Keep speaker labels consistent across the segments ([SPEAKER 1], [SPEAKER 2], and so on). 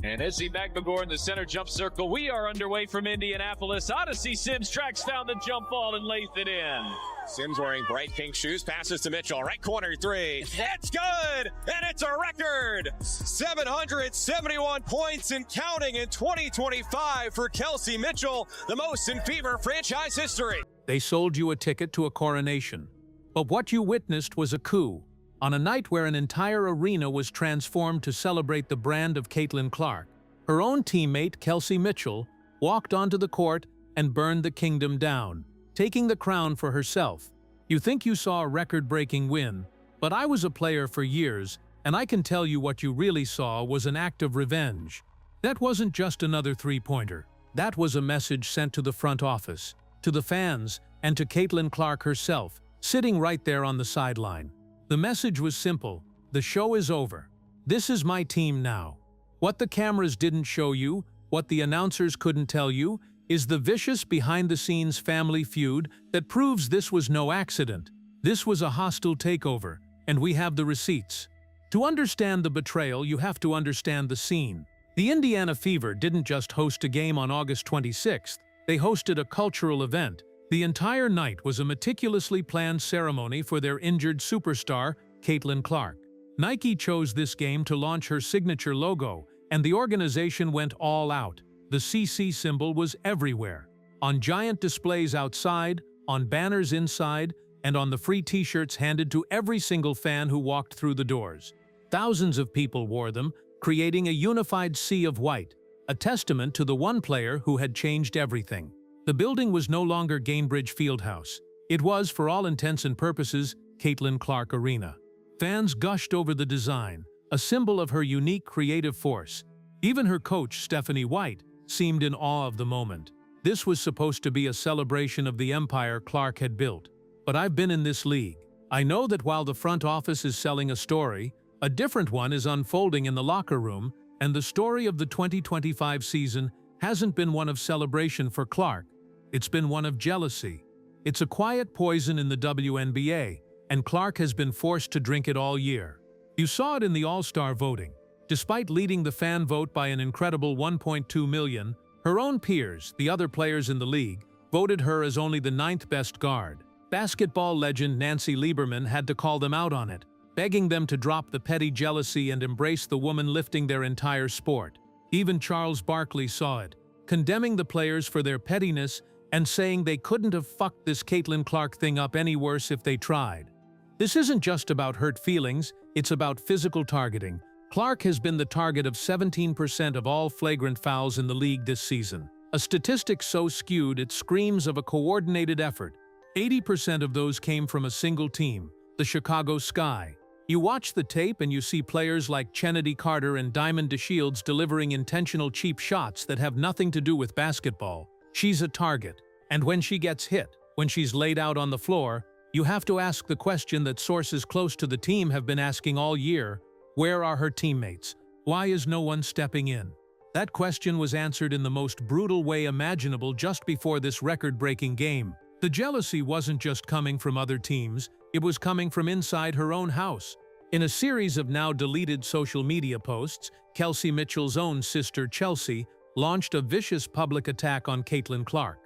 [SPEAKER 1] And Izzy Magmagor in the center jump circle. We are underway from Indianapolis. Odyssey Sims tracks down the jump ball and lays it in.
[SPEAKER 2] Sims wearing bright pink shoes, passes to Mitchell, right corner three. It's good, and it's a record. 771 points and counting in 2025 for Kelsey Mitchell, the most in Fever franchise history.
[SPEAKER 3] They sold you a ticket to a coronation. But what you witnessed was a coup. On a night where an entire arena was transformed to celebrate the brand of Caitlin Clark, her own teammate, Kelsey Mitchell, walked onto the court and burned the kingdom down, taking the crown for herself. You think you saw a record-breaking win, but I was a player for years, and I can tell you what you really saw was an act of revenge. That wasn't just another three-pointer. That was a message sent to the front office, to the fans, and to Caitlin Clark herself, sitting right there on the sideline. The message was simple: the show is over. This is my team now. What the cameras didn't show you, what the announcers couldn't tell you, is the vicious behind-the-scenes family feud that proves this was no accident. This was a hostile takeover, and we have the receipts. To understand the betrayal, you have to understand the scene. The Indiana Fever didn't just host a game on August 26th, they hosted a cultural event. The entire night was a meticulously planned ceremony for their injured superstar, Caitlin Clark. Nike chose this game to launch her signature logo, and the organization went all out. The CC symbol was everywhere, on giant displays outside, on banners inside, and on the free t-shirts handed to every single fan who walked through the doors. Thousands of people wore them, creating a unified sea of white, a testament to the one player who had changed everything. The building was no longer Gainbridge Fieldhouse. It was, for all intents and purposes, Caitlin Clark Arena. Fans gushed over the design, a symbol of her unique creative force. Even her coach, Stephanie White, seemed in awe of the moment. This was supposed to be a celebration of the empire Clark had built. But I've been in this league. I know that while the front office is selling a story, a different one is unfolding in the locker room, and the story of the 2025 season hasn't been one of celebration for Clark. It's been one of jealousy. It's a quiet poison in the WNBA, and Clark has been forced to drink it all year. You saw it in the All-Star voting. Despite leading the fan vote by an incredible 1.2 million, her own peers, the other players in the league, voted her as only the 9th best guard. Basketball legend Nancy Lieberman had to call them out on it, begging them to drop the petty jealousy and embrace the woman lifting their entire sport. Even Charles Barkley saw it, condemning the players for their pettiness and saying they couldn't have fucked this Caitlin Clark thing up any worse if they tried. This isn't just about hurt feelings, it's about physical targeting. Clark has been the target of 17% of all flagrant fouls in the league this season, a statistic so skewed it screams of a coordinated effort. 80% of those came from a single team, the Chicago Sky. You watch the tape and you see players like Chennedy Carter and Diamond DeShields delivering intentional cheap shots that have nothing to do with basketball. She's a target, and when she gets hit, when she's laid out on the floor, you have to ask the question that sources close to the team have been asking all year: where are her teammates? Why is no one stepping in? That question was answered in the most brutal way imaginable just before this record-breaking game. The jealousy wasn't just coming from other teams, it was coming from inside her own house. In a series of now deleted social media posts, Kelsey Mitchell's own sister Chelsea launched a vicious public attack on Caitlin Clark.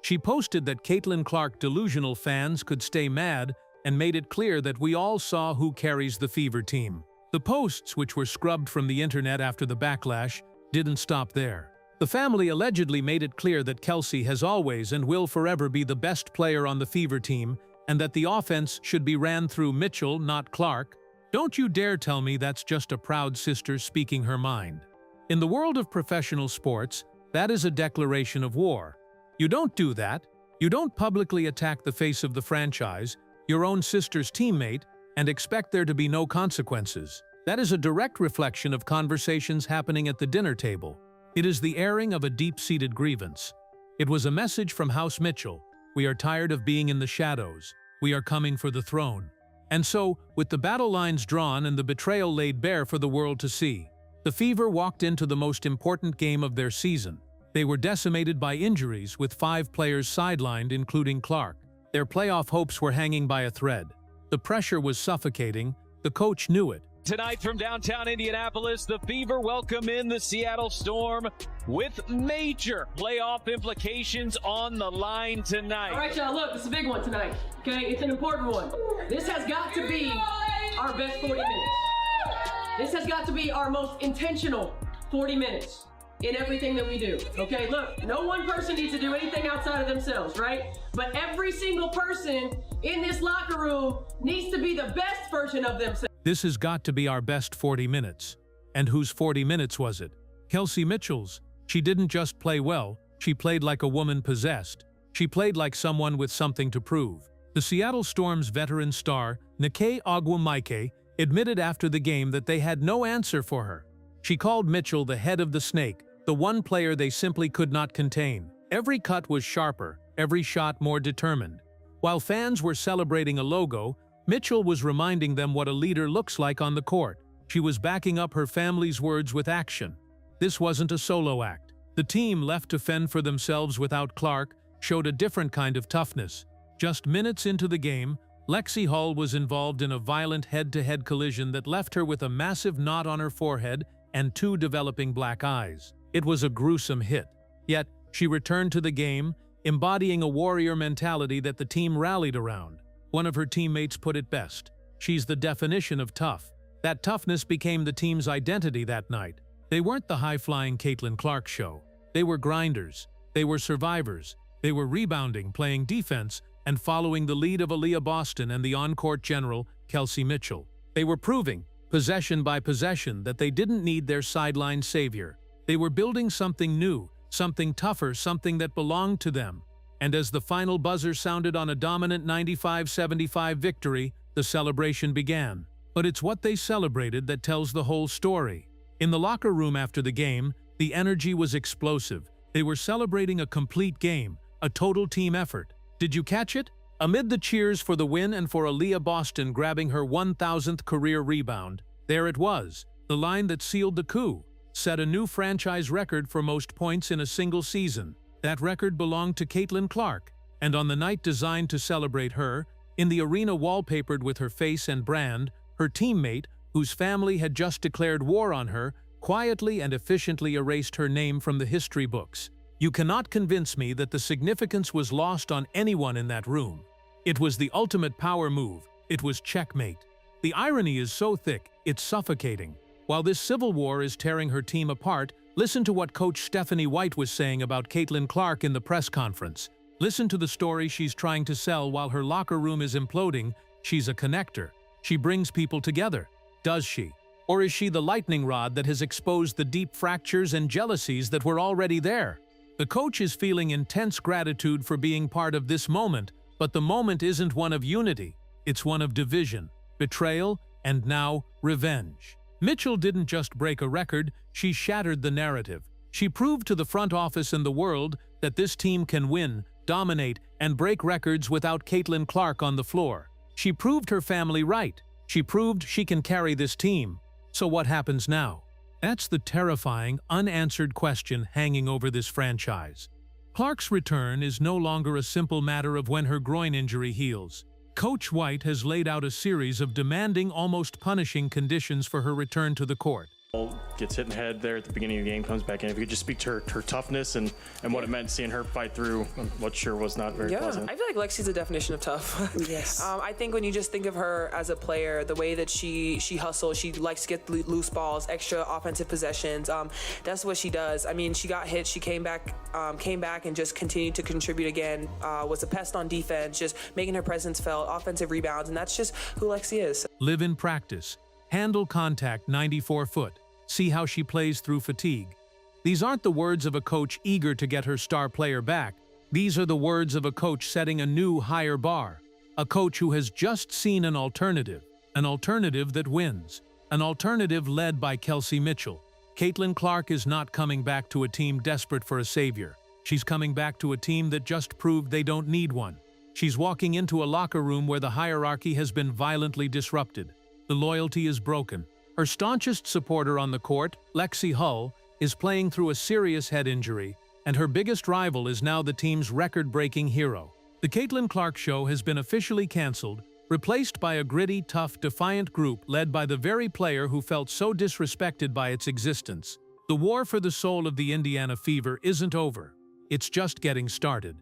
[SPEAKER 3] She posted that Caitlin Clark delusional fans could stay mad and made it clear that we all saw who carries the Fever team. The posts, which were scrubbed from the internet after the backlash, didn't stop there. The family allegedly made it clear that Kelsey has always and will forever be the best player on the Fever team, and that the offense should be ran through Mitchell, not Clark. Don't you dare tell me that's just a proud sister speaking her mind. In the world of professional sports, that is a declaration of war. You don't do that. You don't publicly attack the face of the franchise, your own sister's teammate, and expect there to be no consequences. That is a direct reflection of conversations happening at the dinner table. It is the airing of a deep-seated grievance. It was a message from House Mitchell: we are tired of being in the shadows. We are coming for the throne. And so, with the battle lines drawn and the betrayal laid bare for the world to see, the Fever walked into the most important game of their season. They were decimated by injuries, with 5 players sidelined, including Clark. Their playoff hopes were hanging by a thread. The pressure was suffocating. The coach knew it.
[SPEAKER 1] Tonight from downtown Indianapolis, the Fever welcome in the Seattle Storm with major playoff implications on the line tonight.
[SPEAKER 4] All right, y'all, look, this is a big one tonight, okay? It's an important one. This has got to be our best 40 minutes. This has got to be our most intentional 40 minutes in everything that we do, okay? Look, no one person needs to do anything outside of themselves, right? But every single person in this locker room needs to be the best version of themselves.
[SPEAKER 3] This has got to be our best 40 minutes. And whose 40 minutes was it? Kelsey Mitchell's. She didn't just play well, she played like a woman possessed. She played like someone with something to prove. The Seattle Storm's veteran star, Nke Ogwumike, admitted after the game that they had no answer for her. She called Mitchell the head of the snake, the one player they simply could not contain. Every cut was sharper, every shot more determined. While fans were celebrating a logo, Mitchell was reminding them what a leader looks like on the court. She was backing up her family's words with action. This wasn't a solo act. The team, left to fend for themselves without Clark, showed a different kind of toughness. Just minutes into the game, Lexi Hull was involved in a violent head-to-head collision that left her with a massive knot on her forehead and 2 developing black eyes. It was a gruesome hit. Yet, she returned to the game, embodying a warrior mentality that the team rallied around. One of her teammates put it best. She's the definition of tough. That toughness became the team's identity that night. They weren't the high-flying Caitlin Clark show. They were grinders. They were survivors. They were rebounding, playing defense, and following the lead of Aaliyah Boston and the on-court general, Kelsey Mitchell. They were proving, possession by possession, that they didn't need their sideline savior. They were building something new, something tougher, something that belonged to them. And as the final buzzer sounded on a dominant 95-75 victory, the celebration began. But it's what they celebrated that tells the whole story. In the locker room after the game, the energy was explosive. They were celebrating a complete game, a total team effort. Did you catch it? Amid the cheers for the win and for Aaliyah Boston grabbing her 1,000th career rebound, there it was, the line that sealed the coup, set a new franchise record for most points in a single season. That record belonged to Caitlin Clark, and on the night designed to celebrate her, in the arena wallpapered with her face and brand, her teammate, whose family had just declared war on her, quietly and efficiently erased her name from the history books. You cannot convince me that the significance was lost on anyone in that room. It was the ultimate power move. It was checkmate. The irony is so thick, it's suffocating. While this civil war is tearing her team apart, listen to what Coach Stephanie White was saying about Caitlin Clark in the press conference. Listen to the story she's trying to sell while her locker room is imploding. She's a connector. She brings people together. Does she? Or is she the lightning rod that has exposed the deep fractures and jealousies that were already there? The coach is feeling intense gratitude for being part of this moment, but the moment isn't one of unity. It's one of division, betrayal, and now revenge. Mitchell didn't just break a record, she shattered the narrative. She proved to the front office and the world that this team can win, dominate, and break records without Caitlin Clark on the floor. She proved her family right. She proved she can carry this team. So what happens now? That's the terrifying, unanswered question hanging over this franchise. Clark's return is no longer a simple matter of when her groin injury heals. Coach White has laid out a series of demanding, almost punishing conditions for her return to the court.
[SPEAKER 5] Gets hit in the head there at the beginning of the game, comes back in. If you could just speak to her toughness and what it meant seeing her fight through what sure was not very pleasant.
[SPEAKER 6] I feel like Lexi's the definition of tough.
[SPEAKER 7] Yes.
[SPEAKER 6] I think when you just think of her as a player, the way that she hustles, she likes to get loose balls, extra offensive possessions. That's what she does. I mean, she got hit, she came back and just continued to contribute again. Was a pest on defense, just making her presence felt, offensive rebounds, and that's just who Lexi is.
[SPEAKER 3] Live in practice. Handle contact 94 foot. See how she plays through fatigue. These aren't the words of a coach eager to get her star player back. These are the words of a coach setting a new, higher bar. A coach who has just seen an alternative that wins. An alternative led by Kelsey Mitchell. Caitlin Clark is not coming back to a team desperate for a savior. She's coming back to a team that just proved they don't need one. She's walking into a locker room where the hierarchy has been violently disrupted. The loyalty is broken. Her staunchest supporter on the court, Lexi Hull, is playing through a serious head injury, and her biggest rival is now the team's record-breaking hero. The Caitlin Clark Show has been officially canceled, replaced by a gritty, tough, defiant group led by the very player who felt so disrespected by its existence. The war for the soul of the Indiana Fever isn't over. It's just getting started.